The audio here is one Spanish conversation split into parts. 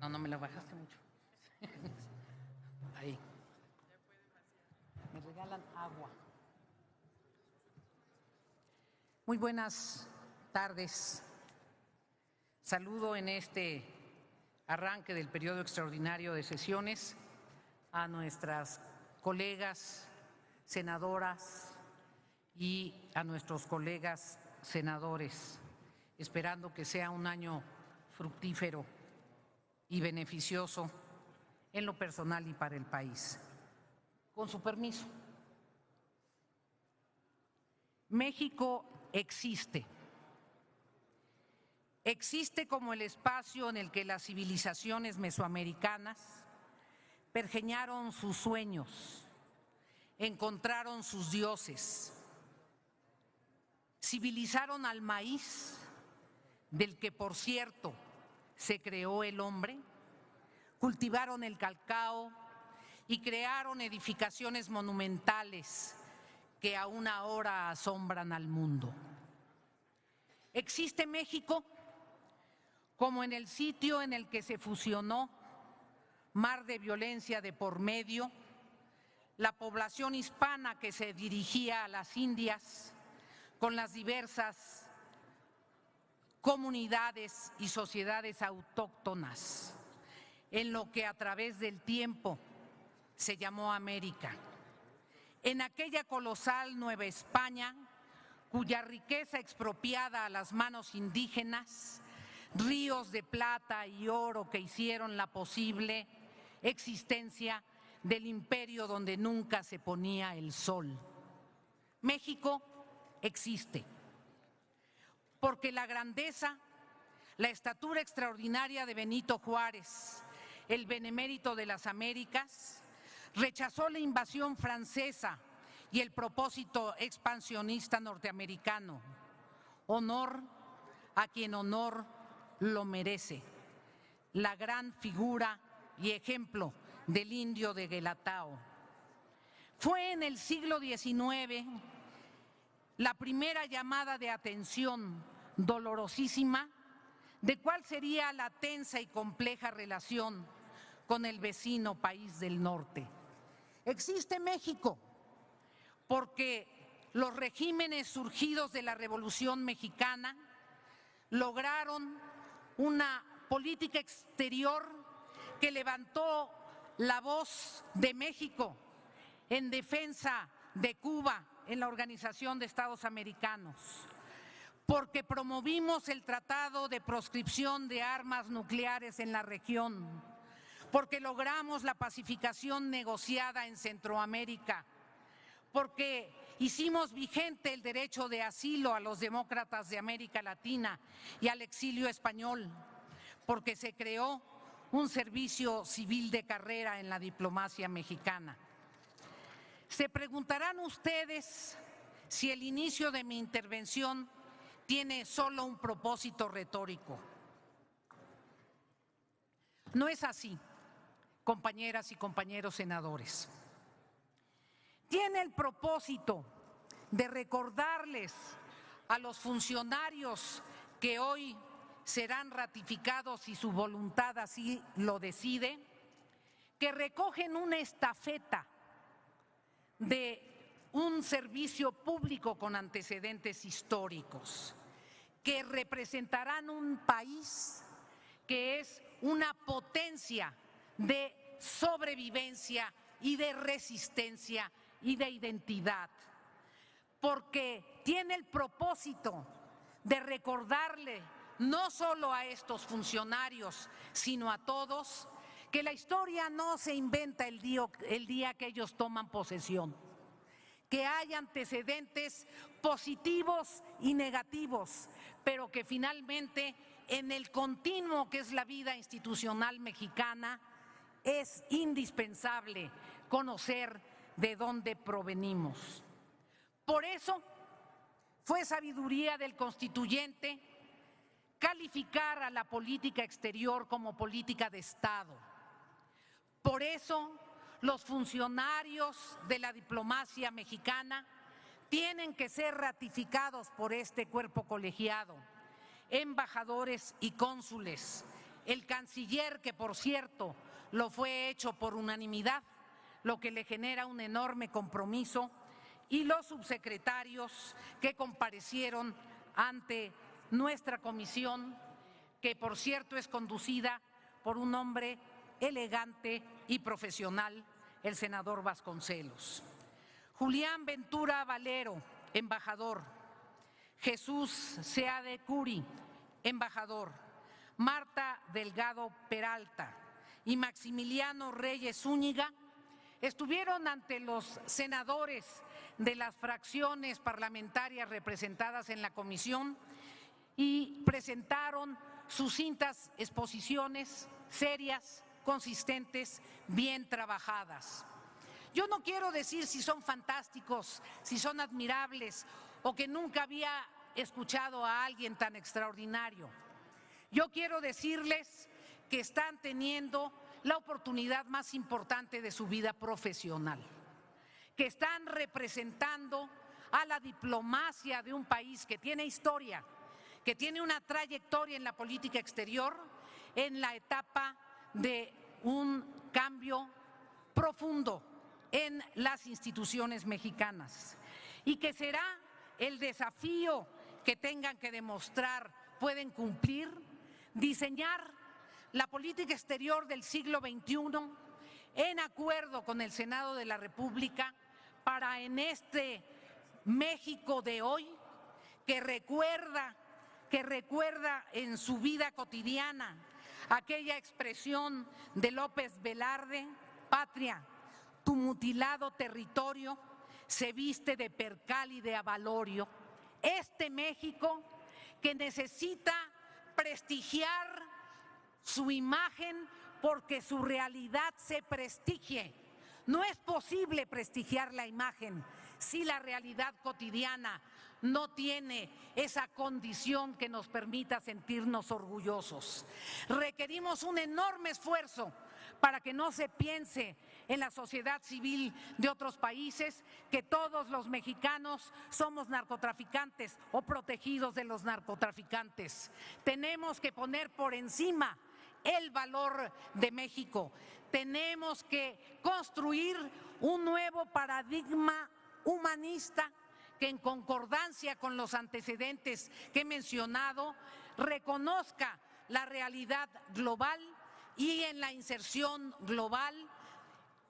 No, no me la bajaste mucho. Ahí. Me regalan agua. Muy buenas tardes. Saludo en este arranque del periodo extraordinario de sesiones a nuestras colegas senadoras y a nuestros colegas senadores, esperando que sea un año fructífero y beneficioso en lo personal y para el país. Con su permiso. México existe. Existe como el espacio en el que las civilizaciones mesoamericanas pergeñaron sus sueños, encontraron sus dioses, civilizaron al maíz, del que por cierto se creó el hombre, cultivaron el cacao y crearon edificaciones monumentales que aún ahora asombran al mundo. Existe México como en el sitio en el que se fusionó, mar de violencia de por medio, la población hispana que se dirigía a las Indias con las diversas comunidades y sociedades autóctonas, en lo que a través del tiempo se llamó América. En aquella colosal Nueva España, cuya riqueza expropiada a las manos indígenas, ríos de plata y oro que hicieron la posible existencia del imperio donde nunca se ponía el sol. México existe, porque la grandeza, la estatura extraordinaria de Benito Juárez, el benemérito de las Américas, rechazó la invasión francesa y el propósito expansionista norteamericano. Honor a quien honor lo merece. La gran figura y ejemplo del indio de Guelatao. Fue en el siglo XIX la primera llamada de atención dolorosísima de cuál sería la tensa y compleja relación con el vecino país del norte. Existe México porque los regímenes surgidos de la Revolución Mexicana lograron una política exterior que levantó la voz de México en defensa de Cuba en la Organización de Estados Americanos, porque promovimos el Tratado de Proscripción de Armas Nucleares en la región, porque logramos la pacificación negociada en Centroamérica, porque hicimos vigente el derecho de asilo a los demócratas de América Latina y al exilio español, porque se creó un servicio civil de carrera en la diplomacia mexicana. Se preguntarán ustedes si el inicio de mi intervención tiene solo un propósito retórico. No es así, compañeras y compañeros senadores. Tiene el propósito de recordarles a los funcionarios que hoy serán ratificados si su voluntad así lo decide, que recogen una estafeta de un servicio público con antecedentes históricos, que representarán un país que es una potencia de sobrevivencia y de resistencia y de identidad, porque tiene el propósito de recordarle no solo a estos funcionarios, sino a todos, que la historia no se inventa el día que ellos toman posesión, que hay antecedentes positivos y negativos, pero que finalmente en el continuo que es la vida institucional mexicana es indispensable conocer de dónde provenimos. Por eso fue sabiduría del constituyente calificar a la política exterior como política de Estado. Por eso los funcionarios de la diplomacia mexicana tienen que ser ratificados por este cuerpo colegiado, embajadores y cónsules, el canciller, que por cierto lo fue hecho por unanimidad, lo que le genera un enorme compromiso, y los subsecretarios que comparecieron ante nuestra comisión, que por cierto es conducida por un hombre elegante y profesional, el senador Vasconcelos. Julián Ventura Valero, embajador. Jesús Seade Curi, embajador. Marta Delgado Peralta y Maximiliano Reyes Zúñiga estuvieron ante los senadores de las fracciones parlamentarias representadas en la comisión y presentaron sucintas exposiciones serias, consistentes, bien trabajadas. Yo no quiero decir si son fantásticos, si son admirables o que nunca había escuchado a alguien tan extraordinario. Yo quiero decirles que están teniendo la oportunidad más importante de su vida profesional, que están representando a la diplomacia de un país que tiene historia, que tiene una trayectoria en la política exterior, en la etapa de un cambio profundo en las instituciones mexicanas, y que será el desafío que tengan que demostrar pueden cumplir, diseñar la política exterior del siglo XXI en acuerdo con el Senado de la República para en este México de hoy que recuerda en su vida cotidiana aquella expresión de López Velarde: patria, tu mutilado territorio se viste de percal y de abalorio. Este México que necesita prestigiar su imagen porque su realidad se prestigie. No es posible prestigiar la imagen si la realidad cotidiana no tiene esa condición que nos permita sentirnos orgullosos. Requerimos un enorme esfuerzo para que no se piense en la sociedad civil de otros países que todos los mexicanos somos narcotraficantes o protegidos de los narcotraficantes. Tenemos que poner por encima el valor de México. Tenemos que construir un nuevo paradigma humanista que, en concordancia con los antecedentes que he mencionado, reconozca la realidad global y en la inserción global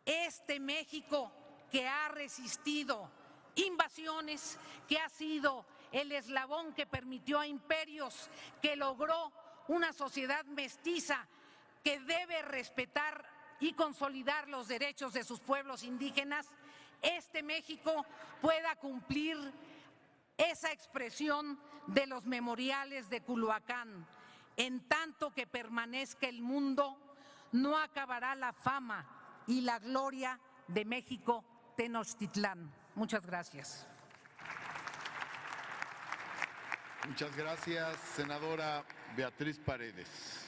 este México que ha resistido invasiones, que ha sido el eslabón que permitió a imperios, que logró una sociedad mestiza que debe respetar y consolidar los derechos de sus pueblos indígenas, este México pueda cumplir esa expresión de los memoriales de Culhuacán. En tanto que permanezca el mundo, no acabará la fama y la gloria de México Tenochtitlán. Muchas gracias. Muchas gracias, senadora Beatriz Paredes.